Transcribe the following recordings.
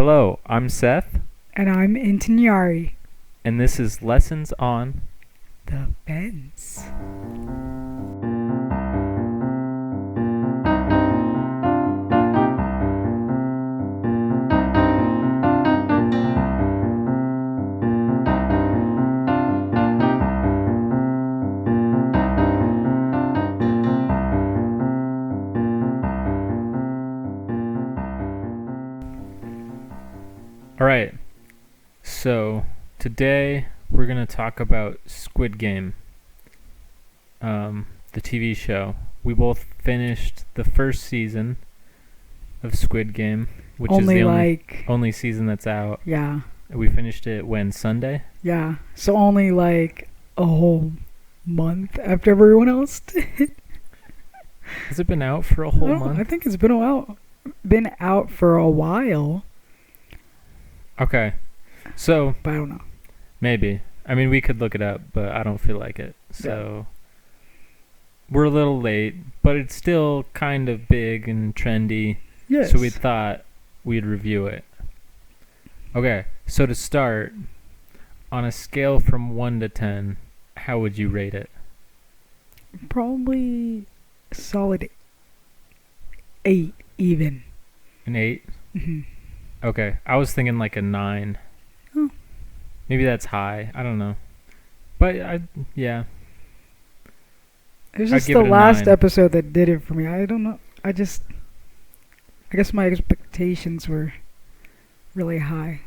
Hello, I'm Seth, And I'm Intanyari. and this is Lessons on. The Fence. Alright, so today we're going to talk about Squid Game, the TV show. We both finished the first season of Squid Game, which is the only season that's out. Yeah. We finished it when, Sunday? Yeah. So only like a whole month after everyone else did. Has it been out for a whole month? I think it's been out for a while. Okay, so But I don't know. maybe. I mean, we could look it up, but I don't feel like it. So we're a little late, but it's still kind of big and trendy. Yes. So we thought we'd review it. Okay, so to start, on a scale from 1 to 10, how would you rate it? Probably solid 8 even. An 8? Mm-hmm. Okay, I was thinking like a 9. Oh. Maybe that's high. I don't know. But, yeah. It was I'd just give the it a last 9. episode that did it for me. I don't know. I guess my expectations were really high.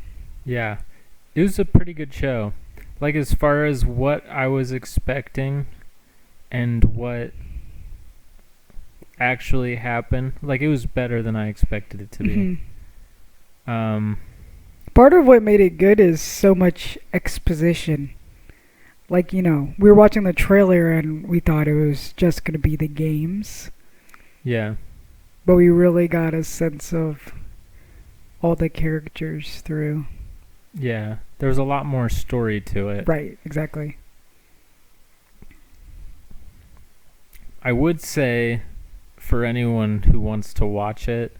Yeah, it was a pretty good show. Like, as far as what I was expecting and what actually happened, like, it was better than I expected it to be. Mm-hmm. Part Part of what made it good is so much exposition. Like, we were watching the trailer and we thought it was just going to be the games. Yeah. But we really got a sense of all the characters through. Yeah, there was a lot more story to it. Right, exactly. I would say, for anyone who wants to watch it,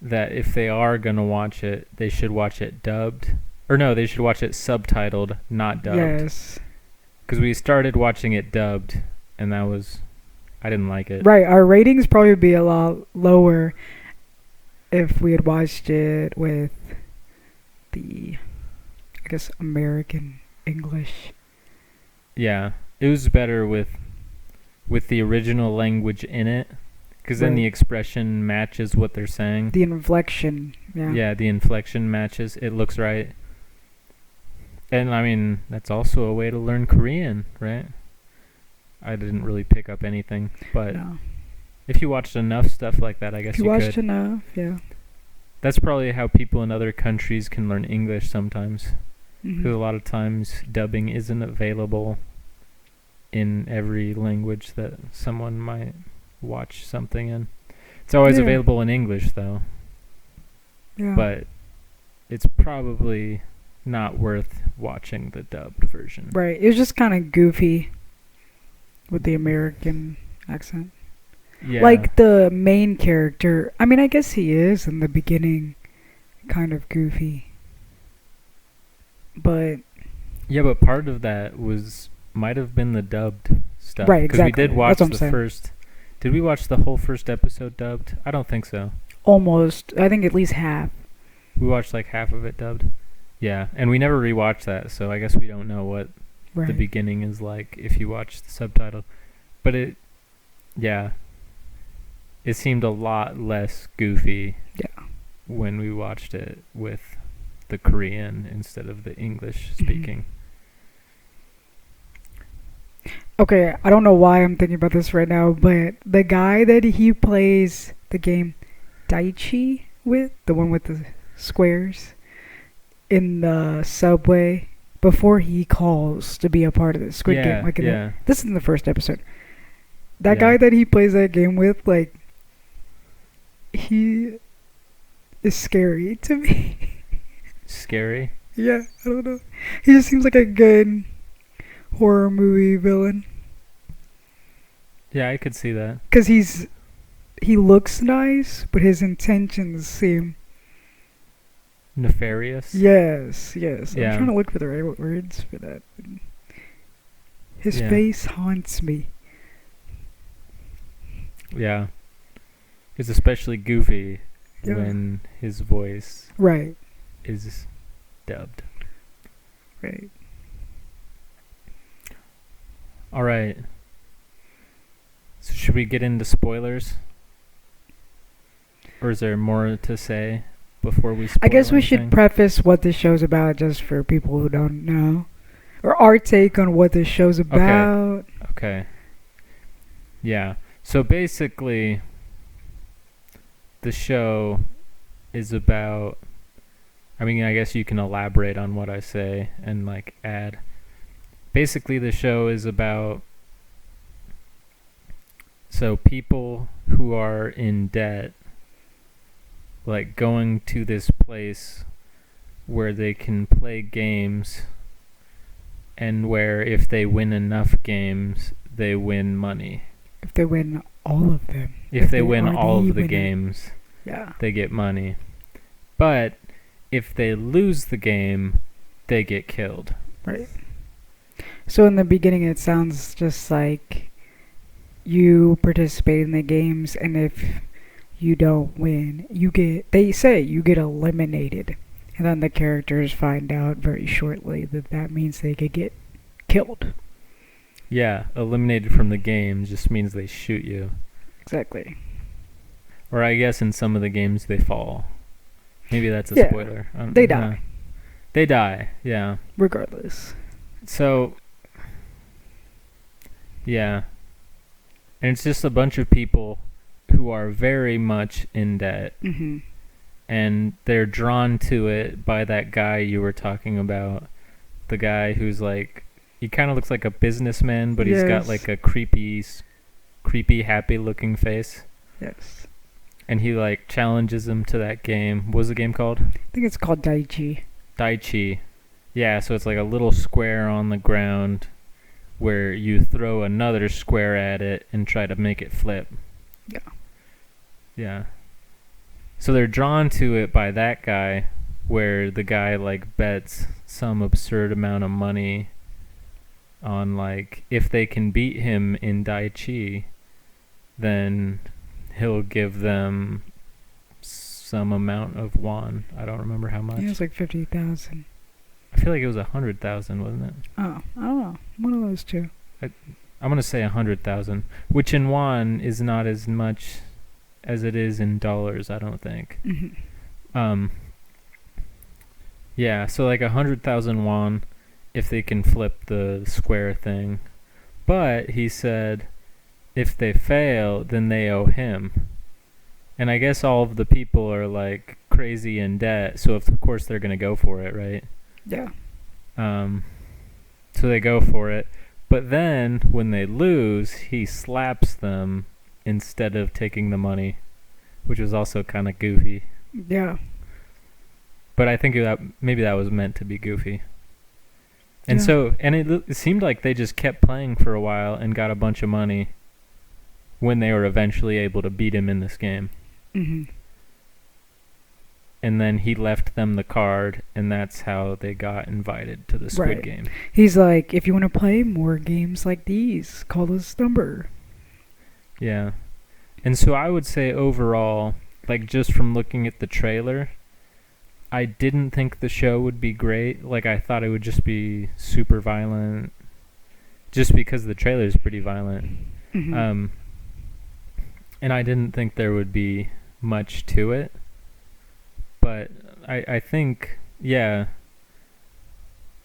that if they are going to watch it, they should watch it dubbed. Or no, they should watch it subtitled, not dubbed. Yes. Because we started watching it dubbed, and I didn't like it. Right, our ratings probably be a lot lower if we had watched it with the, I guess, American English. Yeah, it was better with the original language in it, because then Right. the expression matches what they're saying. The inflection, yeah. Yeah, the inflection matches. It looks right. And I mean, that's also a way to learn Korean, right? I didn't really pick up anything, but No. if you watched enough stuff like that, I guess If you you watched could. enough, yeah. That's probably how people in other countries can learn English sometimes. Because a Mhm. lot of times dubbing isn't available in every language that someone might watch something in. It's always Yeah. available in English, though. Yeah. But it's probably not worth watching the dubbed version. Right, it was just kind of goofy with the American accent. Yeah. Like the main character, I mean, I guess he is in the beginning kind of goofy. But Yeah, but part of that might have been the dubbed stuff. Right, Because we exactly. did watch That's what I'm the saying. first. Did we watch the whole first episode dubbed? I don't think so. almost, I think at least half. We watched like half of it dubbed. Yeah, and we never rewatched that, so I guess we don't know what Right. the beginning is like if you watch the subtitle. But it seemed a lot less goofy. Yeah. When we watched it with the Korean instead of the English speaking. Okay, I don't know why I'm thinking about this right now, but the guy that he plays the game Daichi with, the one with the squares, in the subway, before he calls to be a part of the Squid Game. Like this is in the first episode. That guy that he plays that game with, like, he is scary to me. Scary? Yeah, I don't know. He just seems like a good horror movie villain. Yeah, I could see that. Because he looks nice, but his intentions seem Nefarious. Yes, yes. I'm Yeah. trying to look for the right words for that. His Yeah. face haunts me. Yeah. It's especially goofy Yeah. when his voice Right, is dubbed. right. All right. So should we get into spoilers? Or is there more to say before we spoil I guess we should anything? preface what this show's about just for people who don't know. Or our take on what this show's about. Okay. Yeah. So basically, the show is about. I mean, I guess you can elaborate on what I say and like add. Basically, the show is about. So people who are in debt, like going to this place where they can play games, and where if they win enough games, they win money. If they win all of them. If they win are all of the winner. games, Yeah. they get money. But if they lose the game, they get killed. Right. So in the beginning, it sounds just like you participate in the games, and if you don't win, they say you get eliminated. And then the characters find out very shortly that means they could get killed. Yeah, eliminated from the game just means they shoot you. Exactly. Or I guess in some of the games they fall. Maybe that's a Yeah, spoiler. they die. They die, yeah. Regardless. So, yeah. And it's just a bunch of people who are very much in debt. Mm-hmm. And they're drawn to it by that guy you were talking about. The guy who's like, he kind of looks like a businessman, but he's got Yes. like a creepy, happy-looking face. Yes. And he like challenges him to that game. What was the game called? I think it's called Daichi. Daichi. Yeah, so it's like a little square on the ground where you throw another square at it and try to make it flip. Yeah. Yeah. So they're drawn to it by that guy, where the guy like bets some absurd amount of money on like if they can beat him in Daichi, then he'll give them some amount of won. I don't remember how much. Yeah, it's like 50,000. I feel like it was 100,000, wasn't it? Oh, I don't know. One of those two. I'm gonna say 100,000, which in won is not as much as it is in dollars. I don't think. Mm-hmm. Yeah, so like 100,000 won if they can flip the square thing. But he said if they fail, then they owe him. And I guess all of the people are like crazy in debt, so of course they're going to go for it, right? Yeah. So they go for it. But then when they lose, he slaps them instead of taking the money, which was also kind of goofy. Yeah. But I think that maybe that was meant to be goofy. And Yeah. so, and it seemed like they just kept playing for a while and got a bunch of money when they were eventually able to beat him in this game. Mm-hmm. And then he left them the card, and that's how they got invited to the Squid Right. Game. He's like, if you want to play more games like these, call this number. Yeah. And so I would say overall, like just from looking at the trailer, I didn't think the show would be great. Like I thought it would just be super violent, just because the trailer is pretty violent. Mm-hmm. And I didn't think there would be much to it. But I think, yeah,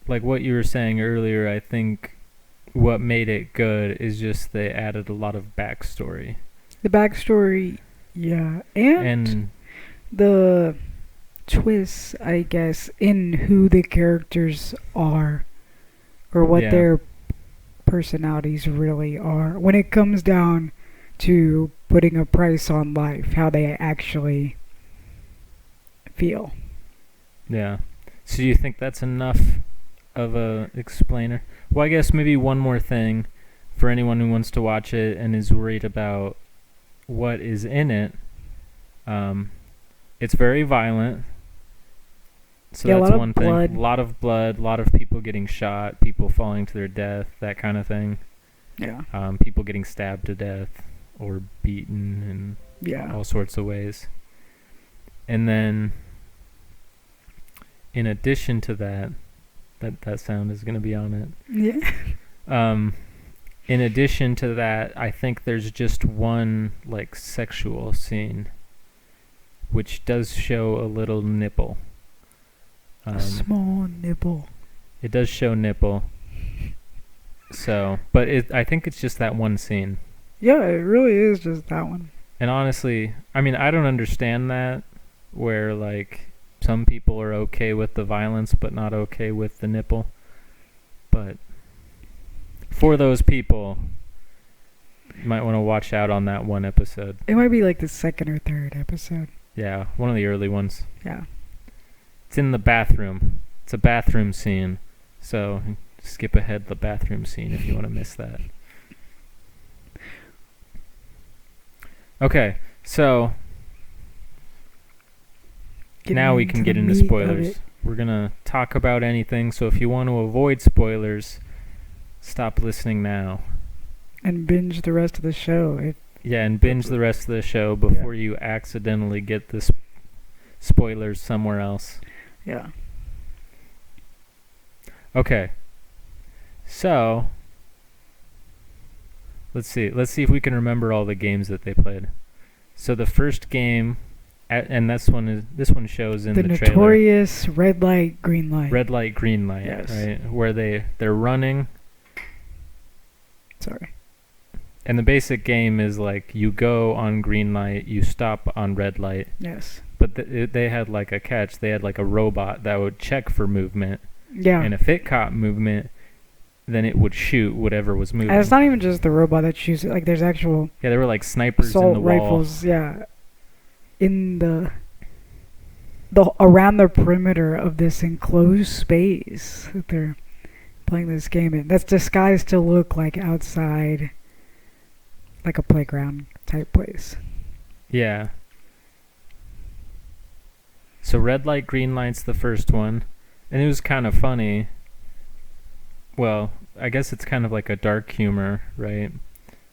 like what you were saying earlier, I think what made it good is just they added a lot of backstory. The backstory, yeah. And the twists, I guess, in who the characters are or what their personalities really are. When it comes down to putting a price on life, how they actually feel. Yeah. So do you think that's enough of a explainer? Well, I guess maybe one more thing for anyone who wants to watch it and is worried about what is in it. It's very violent. So Yeah, a that's lot of one thing. blood. A lot of blood, a lot of people getting shot, people falling to their death, that kind of thing. Yeah. People getting stabbed to death or beaten in Yeah. all sorts of ways. And then, in addition to that, that sound is going to be on it. Yeah. In addition to that, I think there's just one like sexual scene, which does show a little nipple. A small nipple. It does show nipple. So, but I think it's just that one scene. Yeah, it really is just that one. And honestly, I mean, I don't understand that, where like some people are okay with the violence but not okay with the nipple. But for those people, you might want to watch out on that one episode. It might be like the second or third episode. Yeah, one of the early ones. Yeah. It's in the bathroom. It's a bathroom scene. So skip ahead the bathroom scene if you want to miss that. Okay, so now we can get into spoilers. We're going to talk about anything, so if you want to avoid spoilers, stop listening now. And binge the rest of the show. Yeah, and binge the rest of the show before you accidentally get the spoilers somewhere else. Yeah. Okay. So, let's see if we can remember all the games that they played. So the first game, and this one shows in the trailer. The notorious red light, green light. Red light, green light, yes. Right? Where they're running. Sorry. And the basic game is like you go on green light, you stop on red light. Yes. But they had like a catch. They had like a robot that would check for movement. Yeah. And if it caught movement, then it would shoot whatever was moving. And it's not even just the robot that shoots it. Like there's actual there were like snipers assault in the wall. rifles. Yeah. In the around the perimeter of this enclosed space that they're playing this game in. That's disguised to look like outside, like a playground type place. Yeah. So red light, green light's the first one. And it was kind of funny. Well, I guess it's kind of like a dark humor, right?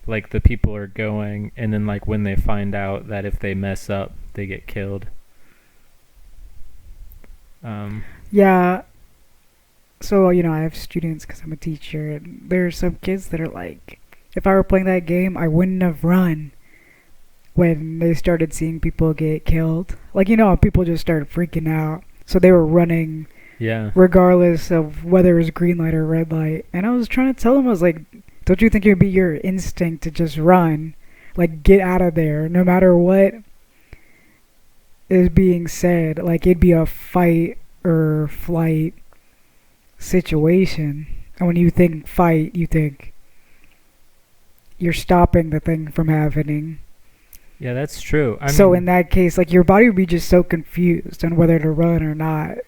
Like the people are going, and then like when they find out that if they mess up, they get killed. Yeah. So, I have students because I'm a teacher, and there are some kids that are like, if I were playing that game, I wouldn't have run when they started seeing people get killed. Like, people just started freaking out. So they were running regardless of whether it was green light or red light. And I was trying to tell them, I was like, don't you think it would be your instinct to just run? Like, get out of there, no matter what is being said. Like, it'd be a fight or flight situation. And when you think fight, you think you're stopping the thing from happening. Yeah, that's true. So in that case, like, your body would be just so confused on whether to run or not.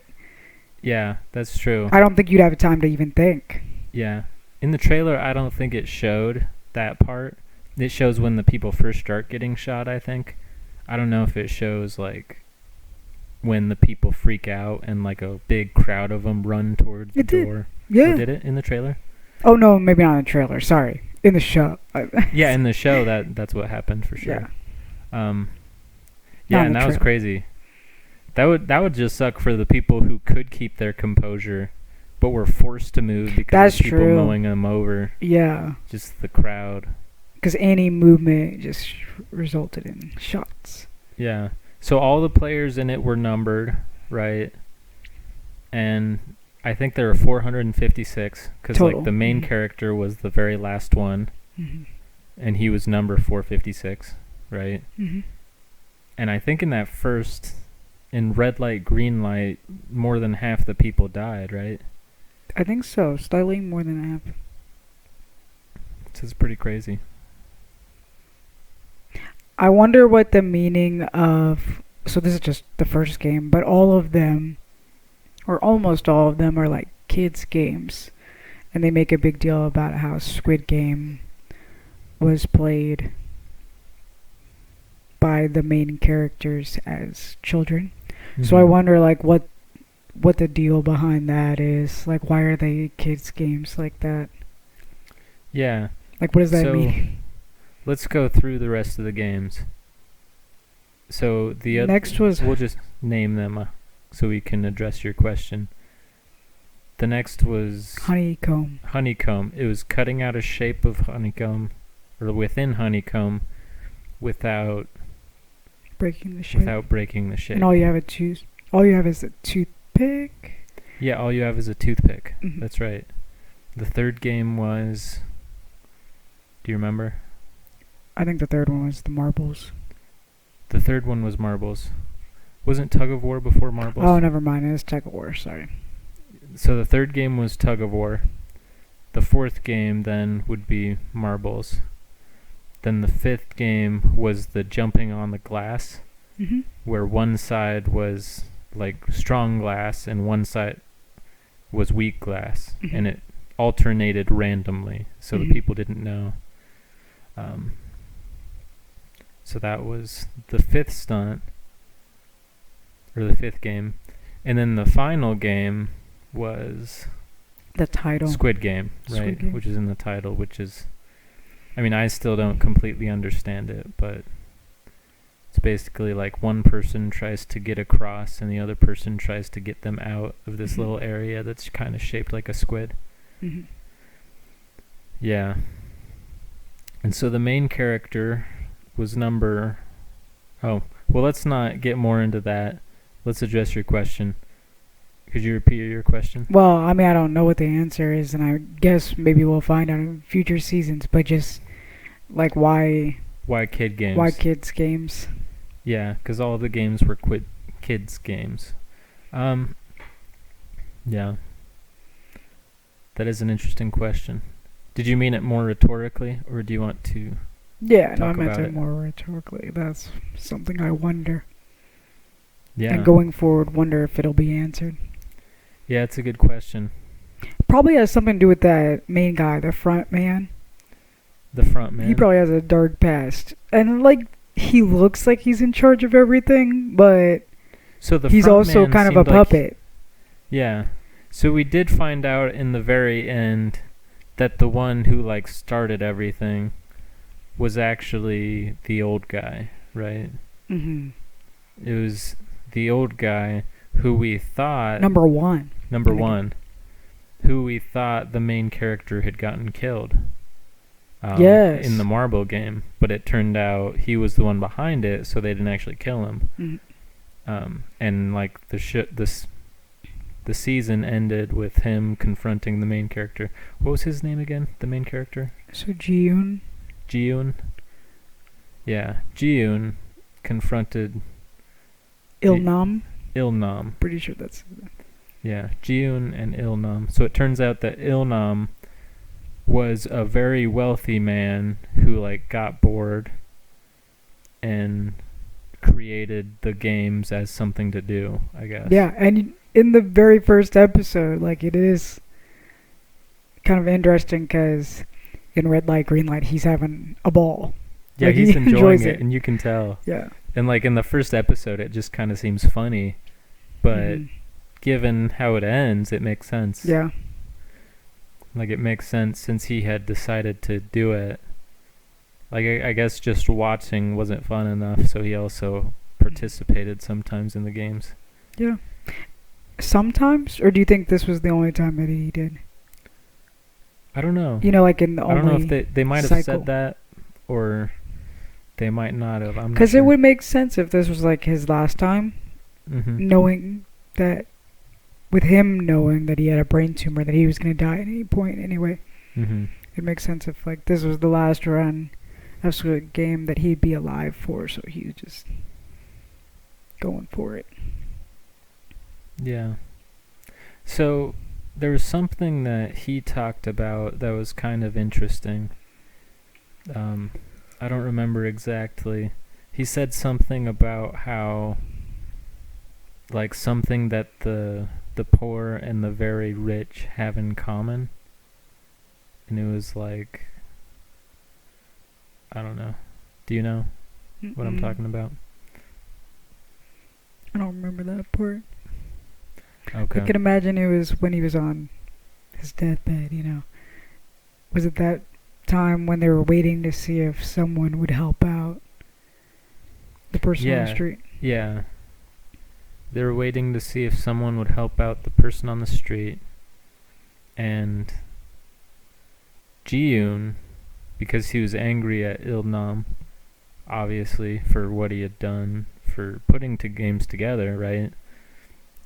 Yeah, that's true. I don't think you'd have time to even think. Yeah. In the trailer, I don't think it showed that part. It shows when the people first start getting shot, I think. I don't know if it shows, like, when the people freak out and, like, a big crowd of them run toward the door. Yeah. Oh, did it in the trailer? Oh, no, maybe not in the trailer. Sorry. In the show. Yeah, in the show, that's what happened for sure. Yeah. Yeah, and that was crazy. That would just suck for the people who could keep their composure, but were forced to move because of people mowing them over. Yeah. Just the crowd. Because any movement just resulted in shots. Yeah. So all the players in it were numbered, right? And I think there were 456 because like the main character was the very last one, and he was number 456, right? And I think in that first, in red light, green light, more than half the people died, right? I think so. Slightly more than half. So it's pretty crazy. I wonder what the meaning of... So this is just the first game, but all of them, or almost all of them, are like kids' games. And they make a big deal about how Squid Game was played by the main characters as children. So I wonder, like, what what the deal behind that is. Like, why are they kids games like that? Yeah. Like, what does that So mean? let's go through the rest of the games. So Next was we'll just name them so we can address your question. The next was honeycomb. honeycomb. It was cutting out a shape of honeycomb, or within honeycomb, without Breaking the shape. breaking the shape. And all you have is a toothpick. Yeah, all you have is a toothpick. Mhm. That's right. The third game was. Do you remember? I think the third one was the marbles. The third one was marbles. Wasn't tug of war before marbles? Oh, never mind. It was tug of war. Sorry. So the third game was tug of war. The fourth game then would be marbles. Then the fifth game was the jumping on the glass, Mm-hmm. where one side was like strong glass and one side was weak glass, Mhm. and it alternated randomly, so Mhm. the people didn't know. So that was the fifth stunt, or the fifth game, and then the final game was The title. Squid Game, right? Squid Game. Which is in the title, which is, I mean, I still don't completely understand it, but it's basically like one person tries to get across and the other person tries to get them out of this Mhm. little area that's kind of shaped like a squid. Mm-hmm. Yeah. And so the main character was Oh, well, let's not get more into that. Let's address your question. Could you repeat your question? Well, I mean, I don't know what the answer is, and I guess maybe we'll find out in future seasons. But just like why Kid games? why kids games? Yeah, because all the games were kids games. Yeah. That is an interesting question. Did you mean it more rhetorically, or do you want to? Yeah, no, I Talk meant about it it. more rhetorically. That's something I wonder. Yeah. And going forward, wonder if it'll be answered. Yeah, it's a good question. Probably has something to do with that main guy, the front man. The front man. He probably has a dark past, and like he looks like he's in charge of everything, but So the he's front also man kind of a seemed like puppet. Yeah. So we did find out in the very end that the one who like started everything was actually the old guy, right? Mm-hmm. It was the old guy who we thought Number one. who we thought the main character had gotten killed. Yes. In the marble game, but it turned out he was the one behind it, so they didn't actually kill him. Mm-hmm. And like the season ended with him confronting the main character. What was his name again? The main character? So Jiyoon. Jiyoon. Yeah, Jiyoon confronted Ilnam. Ilnam. Pretty sure that's. Yeah, Jiyoon and Ilnam. So it turns out that Ilnam was a very wealthy man who like got bored and created the games as something to do, I guess. Yeah, and in the very first episode, like it is kind of interesting because in red light, green light, he's having a ball. Yeah, like, he's he enjoying enjoys it, it. and you can tell. Yeah. And like in the first episode, it just kind of seems funny, but Mhm. given how it ends, it makes sense. Yeah. Like it makes sense since he had decided to do it. Like I guess just watching wasn't fun enough, so he also participated sometimes in the games. Yeah. Sometimes, or do you think this was the only time that he did? I don't know. You know, like in the I don't know only if they might have cycle. said that, or they might not have. I'm not Because sure. it would make sense if this was like his last time, Mm-hmm. knowing that, with him knowing that he had a brain tumor, that he was going to die at any point anyway. Mm-hmm. It makes sense if like this was the last run of Squid Game that he'd be alive for, so he was just going for it. Yeah. So there was something that he talked about that was kind of interesting. I don't remember exactly. He said something about how, like, something that the poor and the very rich have in common. And it was like, I don't know. Do you know what I'm talking about? I don't remember that part. I Okay. can imagine it was when he was on his deathbed, you know. Was it that time when they were waiting to see if someone would help out the person on the Yeah. street? Yeah. They were waiting to see if someone would help out the person on the street, and Ji-yoon, because he was angry at Il-nam, obviously, for what he had done for putting two games together, right?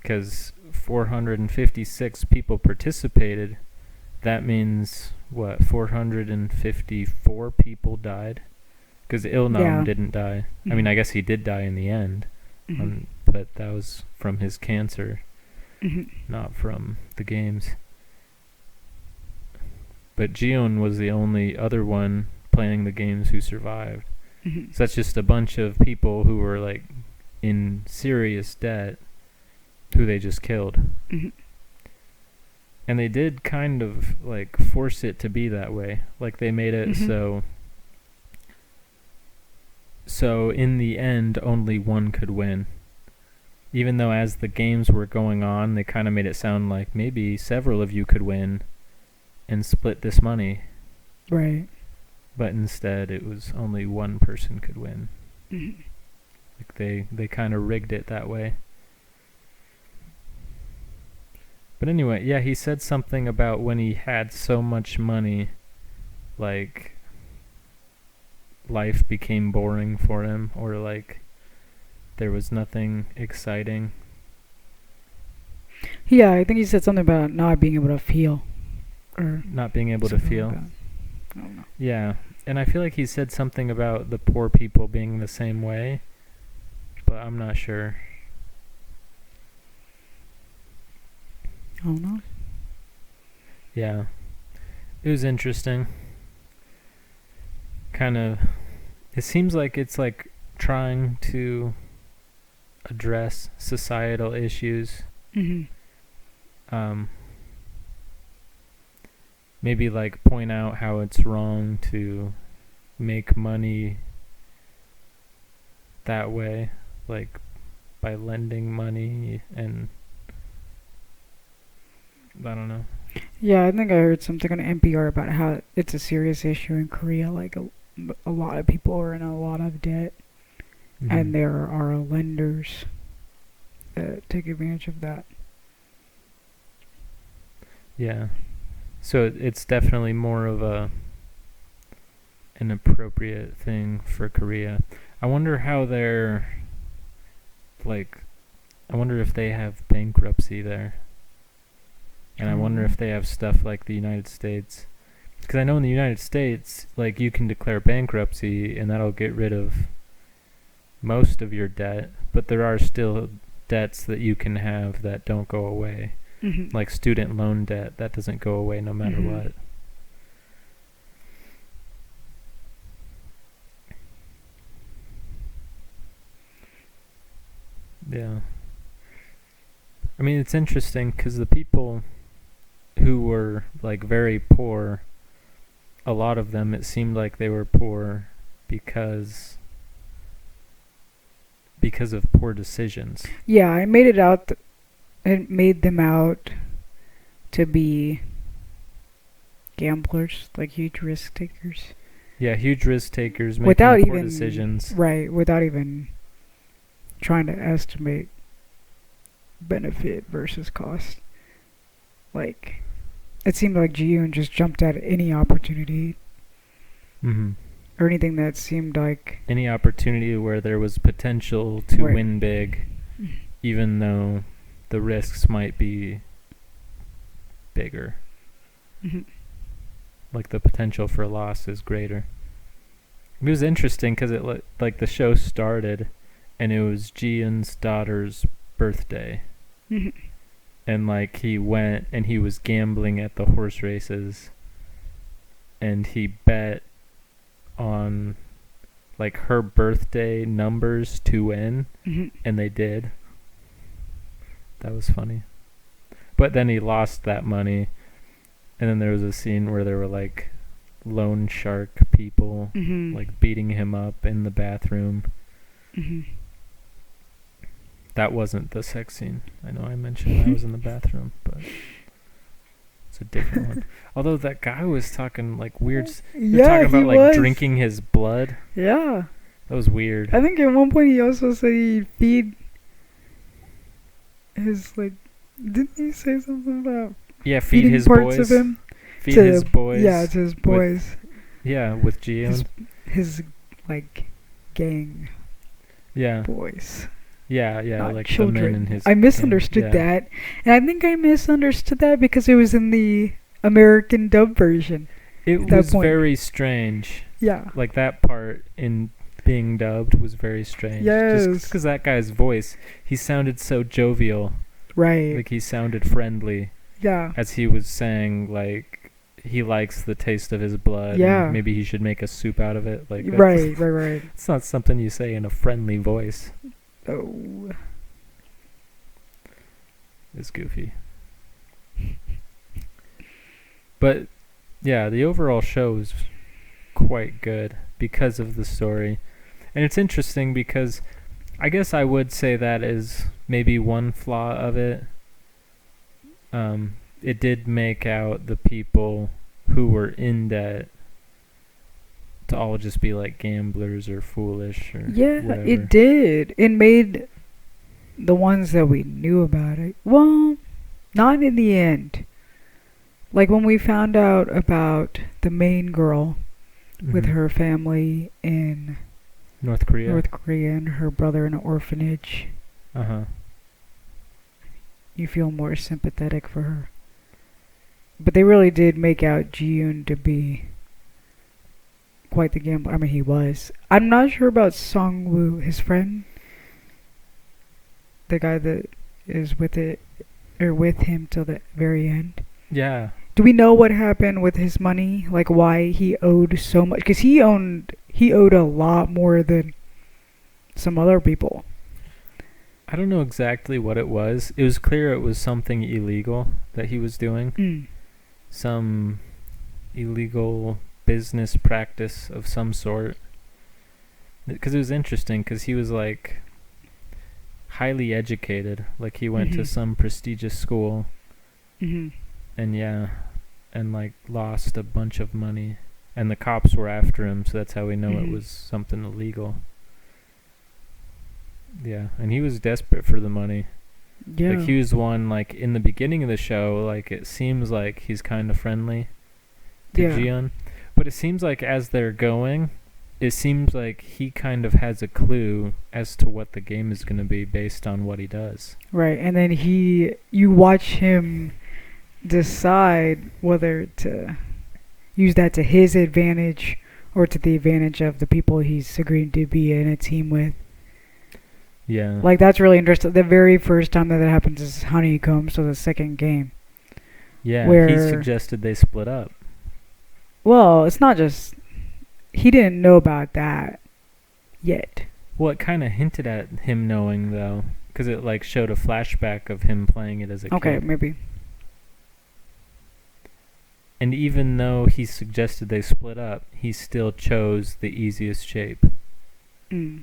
Because 456 people participated. That means, what, 454 people died? Because Il-nam Yeah. didn't die. I mean, Mhm. I guess he did die in the end, Mhm. but that was from his cancer, Mhm. not from the games. But Jion was the only other one playing the games who survived. Mhm. So that's just a bunch of people who were like in serious debt who they just killed. Mhm. And they did kind of like force it to be that way. Like they made it Mhm. so in the end only one could win. Even though as the games were going on, they kind of made it sound like maybe several of you could win and split this money. Right. But instead it was only one person could win. Mhm. Like they kind of rigged it that way. But anyway, yeah, he said something about when he had so much money, like life became boring for him, or like there was nothing exciting. Yeah, I think he said something about not being able to feel, or Not being able to something like feel. that. I don't know. Yeah. And I feel like he said something about the poor people being the same way, but I'm not sure. I don't know. Yeah. It was interesting. Kind of. It seems like it's like trying to address societal issues. Mhm. Um, maybe like point out how it's wrong to make money that way, like by lending money, and I don't know. Yeah, I think I heard something on NPR about how it's a serious issue in Korea. Like a lot of people are in a lot of debt, and there are lenders that take advantage of that. Yeah. So it's definitely more of an appropriate thing for Korea. I wonder how they're like. I wonder if they have bankruptcy there, and I wonder if they have stuff like the United States. Because I know in the United States, like you can declare bankruptcy, and that'll get rid of most of your debt. But there are still debts that you can have that don't go away, Mhm. like student loan debt that doesn't go away no matter Mhm. what. Yeah. I mean, it's interesting because the people who were like very poor, a lot of them, it seemed like they were poor because of poor decisions. Yeah, I made it out. It made them out to be gamblers, like huge risk takers, Yeah, huge risk takers without making poor even decisions. right, without even trying to estimate benefit versus cost. Like, it seemed like Ji-yoon just jumped at any opportunity Mm-hmm. or anything that seemed like Any opportunity where there was potential to Right. win big, even though the risks might be bigger. Mhm. Like the potential for loss is greater. It was interesting because it like the show started, and it was Jian's daughter's birthday, Mhm. and like he went and he was gambling at the horse races, and he bet on like her birthday numbers to win, Mhm. and they did. That was funny. But then he lost that money, and then there was a scene where there were like loan shark people Mhm. like beating him up in the bathroom. Mhm. that wasn't the sex scene. I know I mentioned I was in the bathroom, but it's a different one. Although that guy was talking like weird. Yeah, talking about he like was. drinking his blood. Yeah. That was weird. I think at one point he also said he'd feed his, like, didn't he say something about Yeah, feed feeding his parts boys. of him? Feed his boys. Yeah, to his boys. With Jian. His, like, gang Yeah. boys. Yeah, Not like children. the men in his I misunderstood gang. that. And I think I misunderstood that because it was in the American dub version. It at that was point. very strange. Yeah. Like that part in being dubbed was very strange. Yes. Just because that guy's voice, he sounded so jovial. Right. Like he sounded friendly Yeah. as he was saying like he likes the taste of his blood. Yeah. And maybe he should make a soup out of it. Like that's, Right. It's not something you say in a friendly voice. Oh. It's goofy. But yeah, the overall show is quite good because of the story. And it's interesting because I guess I would say that is maybe one flaw of it. It did make out the people who were in debt to all just be like gamblers or foolish or Yeah, whatever. it did. It made the ones that we knew about it. Well, not in the end. Like when we found out about the main girl with Mhm. her family in North Korea. North Korea and her brother in an orphanage, Uh-huh. you feel more sympathetic for her. But they really did make out Ji-yoon to be quite the gambler. I mean, he was. I'm not sure about Song-woo, his friend. The guy that is with him till the very end. Yeah. Do we know what happened with his money? Like why he owed so much? Because he owed a lot more than some other people. I don't know exactly what it was. It was clear it was something illegal that he was doing. Some illegal business practice of some sort. Because it was interesting because he was like highly educated. Like he went to Mhm. some prestigious school Mm-hmm. and like lost a bunch of money. And the cops were after him, so that's how we know it Mhm. was something illegal. Yeah, and he was desperate for the money. Yeah. Like he was one, like in the beginning of the show, like it seems like he's kind of friendly to Yeah. Jian, but it seems like as they're going, it seems like he kind of has a clue as to what the game is going to be based on what he does. Right, and then you watch him decide whether to use that to his advantage or to the advantage of the people he's agreed to be in a team with. Yeah. Like that's really interesting. The very first time that happens is Honeycomb, so the second game. Yeah, he where- suggested they split up. Well, it's not just he didn't know about that yet. Well, it kind of hinted at him knowing, though, because it like showed a flashback of him playing it as a Okay, kid. maybe. And even though he suggested they split up, he still chose the easiest shape. Mm.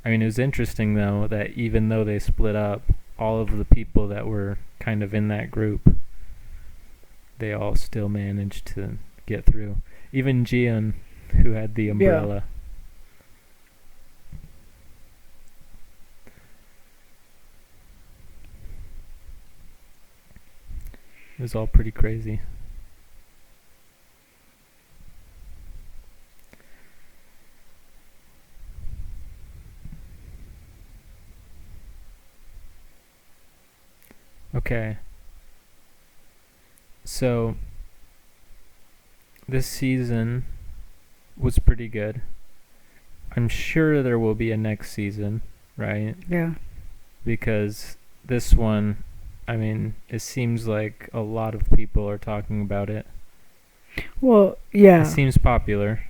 I mean, it was interesting, though, that even though they split up, all of the people that were kind of in that group, they all still managed to get through. Even Jian, who had the umbrella. It was all pretty crazy. Okay. So, this season was pretty good. I'm sure there will be a next season, right? Yeah. Because this one, I mean, it seems like a lot of people are talking about it. Well, yeah. It seems popular.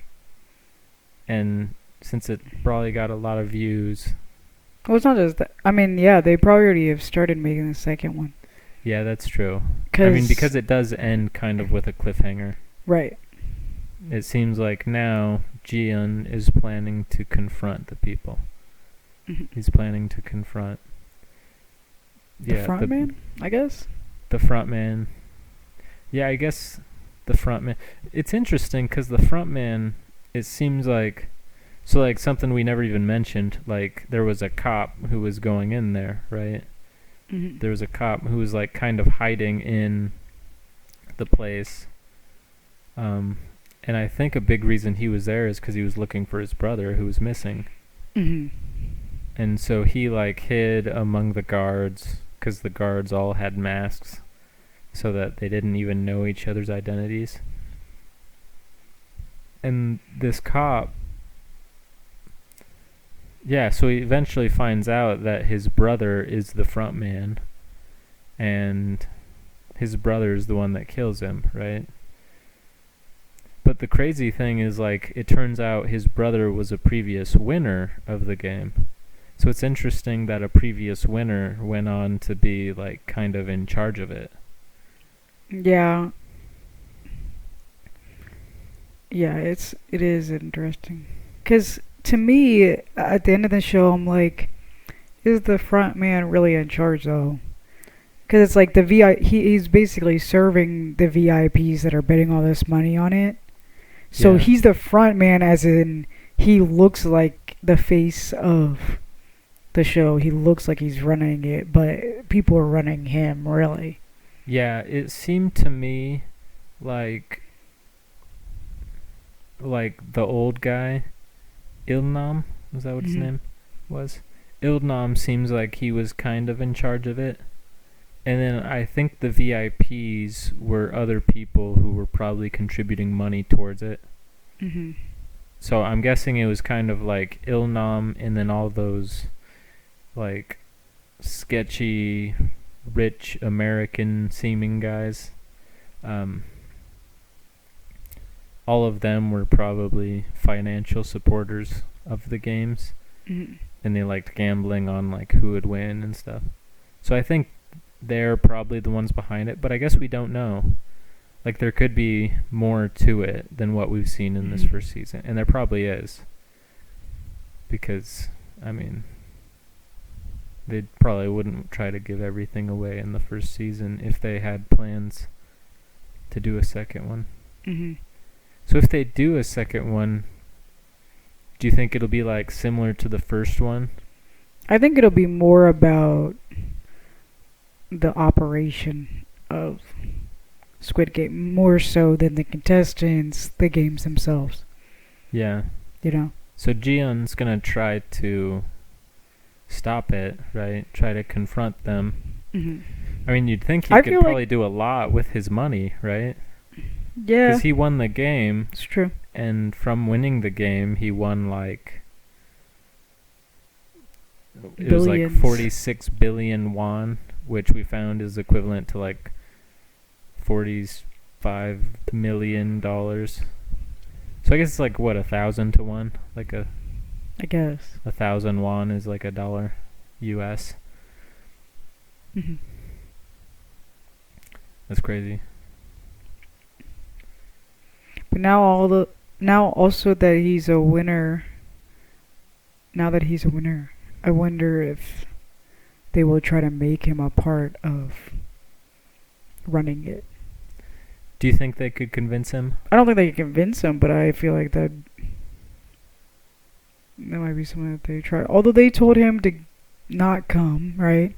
And since it probably got a lot of views, Well, it's not just that. I mean, yeah, they probably already have started making the second one. yeah, that's true. I mean, because it does end kind of with a cliffhanger. Right. It seems like now Jian is planning to confront the people. Mhm. He's planning to confront. The front man, I guess. The front man. Yeah, I guess the front man. It's interesting because the front man, it seems like, so like something we never even mentioned, like there was a cop who was going in there, right? Mhm. There was a cop who was like kind of hiding in the place. And I think a big reason he was there is because he was looking for his brother who was missing. Mhm. And so he like hid among the guards because the guards all had masks so that they didn't even know each other's identities. And this cop, yeah, so he eventually finds out that his brother is the front man, and his brother is the one that kills him, right? But the crazy thing is, like, it turns out his brother was a previous winner of the game. So it's interesting that a previous winner went on to be, like, kind of in charge of it. Yeah. Yeah, it is interesting. 'Cause to me, at the end of the show, I'm like, is the front man really in charge though? 'Cause it's like he's basically serving the VIPs that are betting all this money on it. So Yeah. he's the front man, as in he looks like the face of the show. He looks like he's running it, but people are running him, really. Yeah, it seemed to me like the old guy, Ilnam, was that what his Mhm. name was? Ilnam seems like he was kind of in charge of it. And then I think the VIPs were other people who were probably contributing money towards it. Mhm. So I'm guessing it was kind of like Ilnam and then all those like sketchy, rich American seeming guys. All of them were probably financial supporters of the games. Mhm. And they liked gambling on like who would win and stuff. So I think they're probably the ones behind it, but I guess we don't know. Like there could be more to it than what we've seen in this first season, and there probably is. Because I mean, they probably wouldn't try to give everything away in the first season if they had plans to do a second one. Mhm. So if they do a second one, do you think it'll be like similar to the first one? I think it'll be more about the operation of Squid Game, more so than the contestants, the games themselves. Yeah. You know? So Jian's gonna try to stop it, right? Try to confront them. Mhm. I mean, you'd think he I could feel probably like- do a lot with his money, right? Yeah, Because he won the game, it's true. and from winning the game, he won like it was like Billions. 46 billion won, which we found is equivalent to like $45 million. So I guess it's like what, 1,000 to 1, like I guess. 1,000 won is like $1 US. Mhm. That's crazy. But now also that he's a winner, I wonder if they will try to make him a part of running it. Do you think they could convince him? I don't think they can convince him, but I feel like that might be something that they try. Although they told him to not come, right?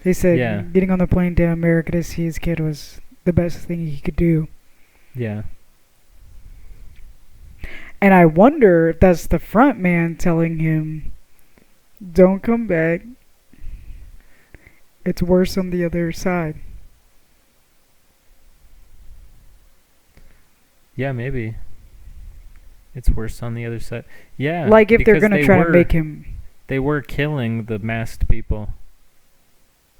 They said Yeah. getting on the plane to America to see his kid was the best thing he could do. Yeah. And I wonder if that's the front man telling him, don't come back. It's worse on the other side. Yeah, maybe. It's worse on the other side. Yeah. Like if they're because going to try to make him... They were killing the masked people.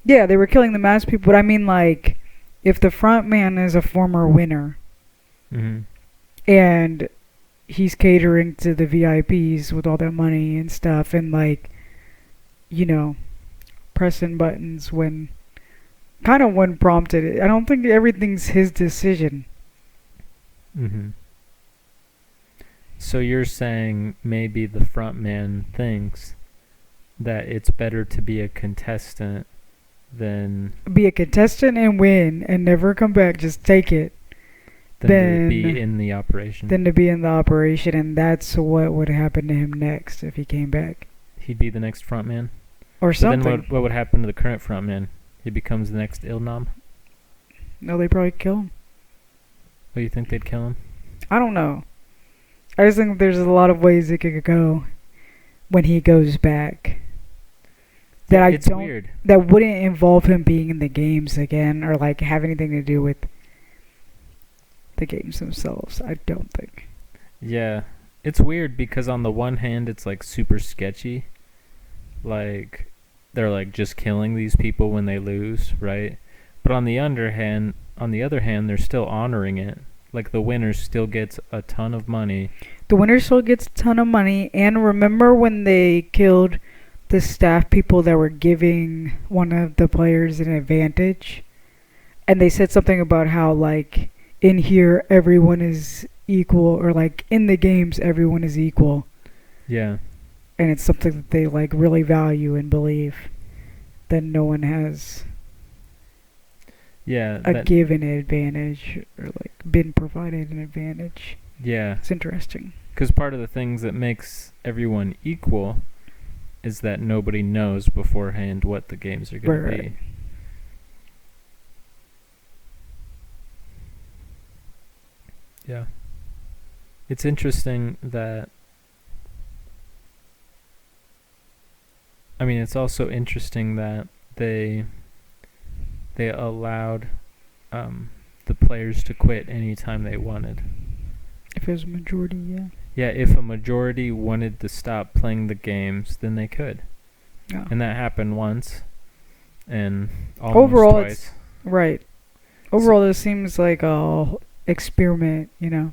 Yeah, they were killing the masked people, but I mean like, if the front man is a former winner, Mm-hmm. and he's catering to the VIPs with all that money and stuff, and like, you know, pressing buttons when prompted. I don't think everything's his decision. Mm-hmm. So you're saying maybe the front man thinks that it's better to be a contestant than Be a contestant and win and never come back. Just take it. to be in the operation. Than to be in the operation, and that's what would happen to him next if he came back. He'd be the next front man. Or So something. then what would happen to the current front man? He becomes the next Ilnam? No, they probably kill him. What do you think they'd kill him? I don't know. I just think there's a lot of ways it could go when he goes back. It's weird. That wouldn't involve him being in the games again or like have anything to do with the games themselves. I don't think. Yeah. It's weird because on the one hand it's like super sketchy. Like they're like just killing these people when they lose, right? But on the other hand, they're still honoring it. Like the winner still gets a ton of money. The winner still gets a ton of money. And remember when they killed the staff people that were giving one of the players an advantage? And they said something about how like in here everyone is equal, or like in the games everyone is equal. Yeah. And it's something that they like really value and believe that no one has a given advantage or like been provided an advantage. Yeah. It's interesting. Because part of the things that makes everyone equal is that nobody knows beforehand what the games are going to be. Yeah. It's interesting that... I mean, it's also interesting that they allowed the players to quit anytime they wanted. If it was a majority, yeah. Yeah, if a majority wanted to stop playing the games, then they could. Yeah. And that happened once, and almost overall, twice. Right. Overall, this seems like a experiment, you know.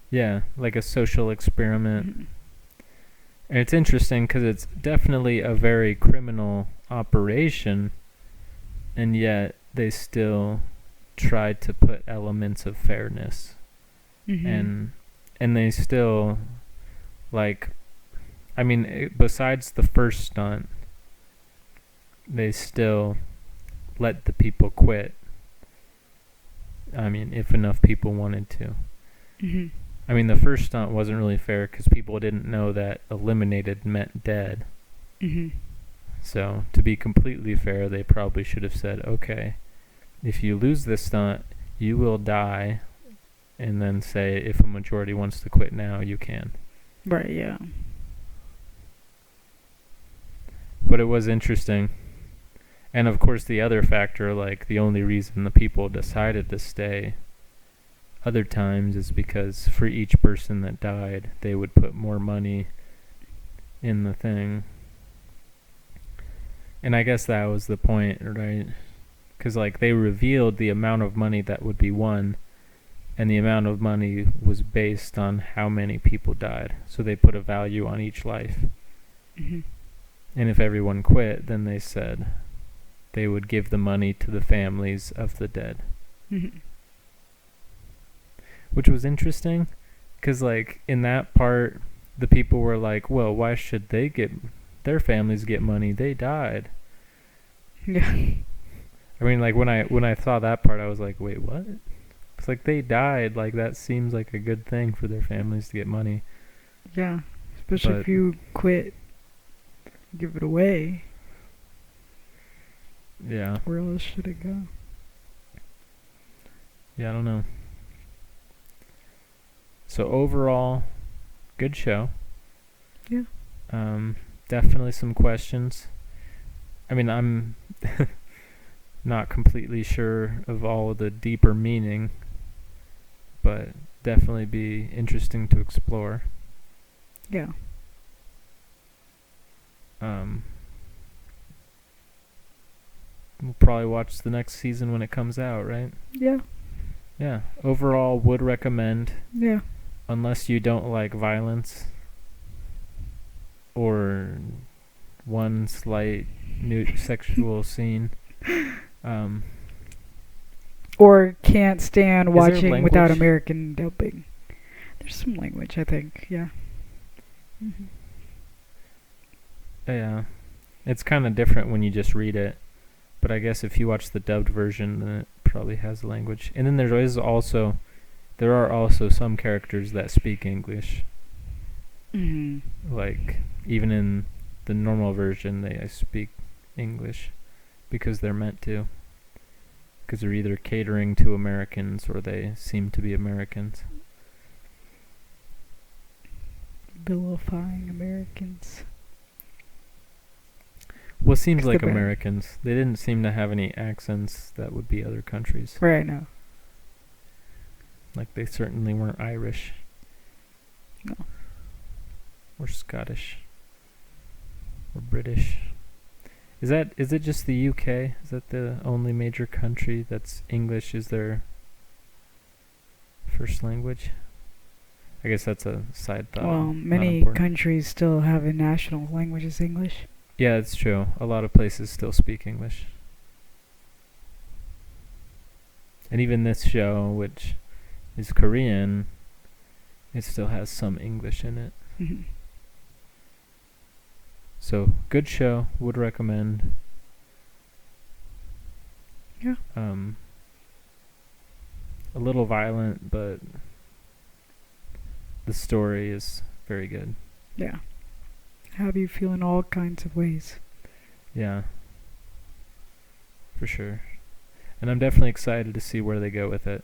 Yeah, like a social experiment. Mm-hmm. And it's interesting because it's definitely a very criminal operation, and yet they still tried to put elements of fairness. Mm-hmm. And they still, like, I mean, besides the first stunt, they still let the people quit. I mean, if enough people wanted to. Mm-hmm. I mean, the first stunt wasn't really fair because people didn't know that eliminated meant dead. Mm-hmm. So, to be completely fair, they probably should have said, okay, if you lose this stunt, you will die, and then say, if a majority wants to quit now, you can. Right, yeah. But it was interesting. And, of course, the other factor, like, the only reason the people decided to stay other times is because for each person that died, they would put more money in the thing. And I guess that was the point, right? Because, like, they revealed the amount of money that would be won, and the amount of money was based on how many people died. So they put a value on each life. Mm-hmm. And if everyone quit, then they said they would give the money to the families of the dead. Mm-hmm. Which was interesting, because, like, in that part, the people were like, well, why should they get, their families get money? They died. Yeah. I mean, like, when I saw that part, I was like, wait, what? It's like, they died. Like, that seems like a good thing for their families to get money. Yeah, especially if you quit, give it away. Yeah. Where else should it go? Yeah, I don't know. So overall, good show. Yeah. Definitely some questions. I mean, I'm not completely sure of all of the deeper meaning, but definitely be interesting to explore. Yeah. We'll probably watch the next season when it comes out, right? Yeah. Yeah. Overall, would recommend. Yeah. Unless you don't like violence or one slight sexual scene. Or can't stand watching without American dubbing. There's some language, I think. Yeah. Hmm. Yeah. It's kind of different when you just read it. But I guess if you watch the dubbed version, then it probably has the language. And then there are also some characters that speak English. Hmm. Like, even in the normal version, they speak English because they're meant to. Because they're either catering to Americans or they seem to be Americans. Vilifying Americans. Well, it seems 'Cause like they're bad. Americans. They didn't seem to have any accents that would be other countries. Right now. Like, they certainly weren't Irish. No. Or Scottish. Or British. Is it just the UK? Is that the only major country that's English is their first language? I guess that's a side thought. Well, not many important. countries still have a national language as English. Yeah, it's true. A lot of places still speak English. And even this show, which is Korean, it still has some English in it. Hmm. So, good show. Would recommend. Yeah. A little violent, but the story is very good. Yeah. Have you feel in all kinds of ways. Yeah. For sure. And I'm definitely excited to see where they go with it.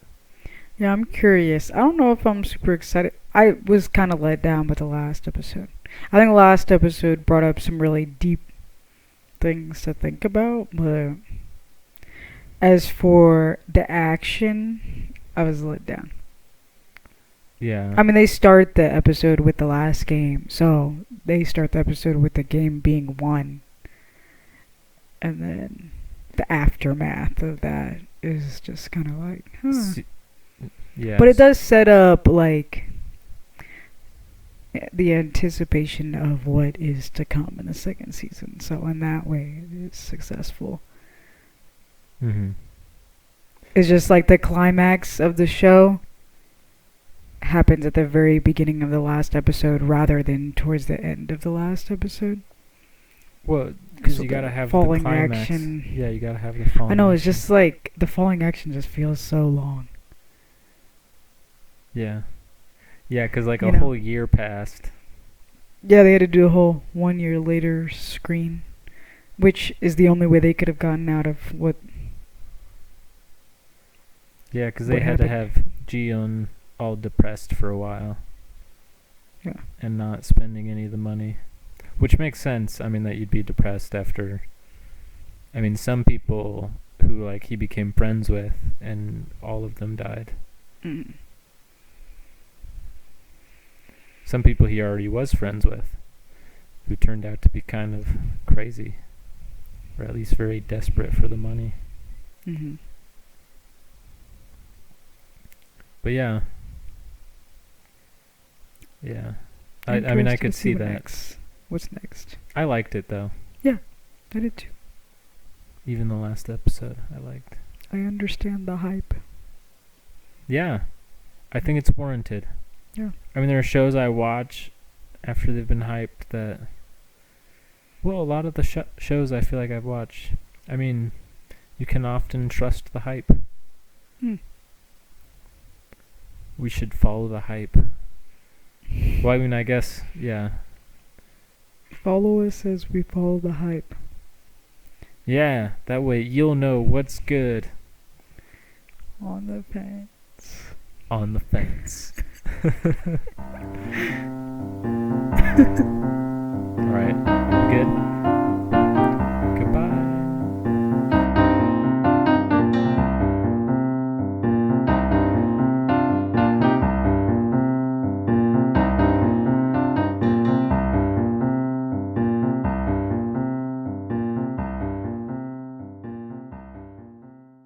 Yeah, I'm curious. I don't know if I'm super excited. I was kind of let down with the last episode. I think the last episode brought up some really deep things to think about, but as for the action, I was let down. Yeah. I mean, they start the episode with the last game, so they start the episode with the game being won. And then the aftermath of that is just kind of like, huh. Yeah. But it does set up, like, the anticipation of what is to come in the second season. So in that way, it's successful. Mm-hmm. It's just like the climax of the show happens at the very beginning of the last episode rather than towards the end of the last episode. Well, because So you the gotta have the falling climax. action. Yeah, you gotta have the falling. I know, it's action. just like the falling action just feels so long. Yeah. Yeah, because like You a know. whole year passed. Yeah, they had to do a whole 1 year later screen, which is the only way they could have gotten out of what. Yeah, because What they had to happened? have Jiyeon all depressed for a while. Yeah. And not spending any of the money. Which makes sense. I mean, that you'd be depressed after. I mean, some people who, like, he became friends with, and all of them died. Mm. Some people he already was friends with, who turned out to be kind of crazy. Or at least very desperate for the money. Mm-hmm. But yeah. Yeah. I mean, I Interested could to see what that. next. What's next? I liked it, though. I did too. Even the last episode, I liked. I understand the hype. Yeah. I think it's warranted. Yeah. I mean, there are shows I watch after they've been hyped that... Well, a lot of the shows I feel like I've watched, I mean, you can often trust the hype. Hmm. We should follow the hype. Well, I mean, I guess, yeah. Follow us as we follow the hype. Yeah, that way you'll know what's good On the fence. on the fence. Alright.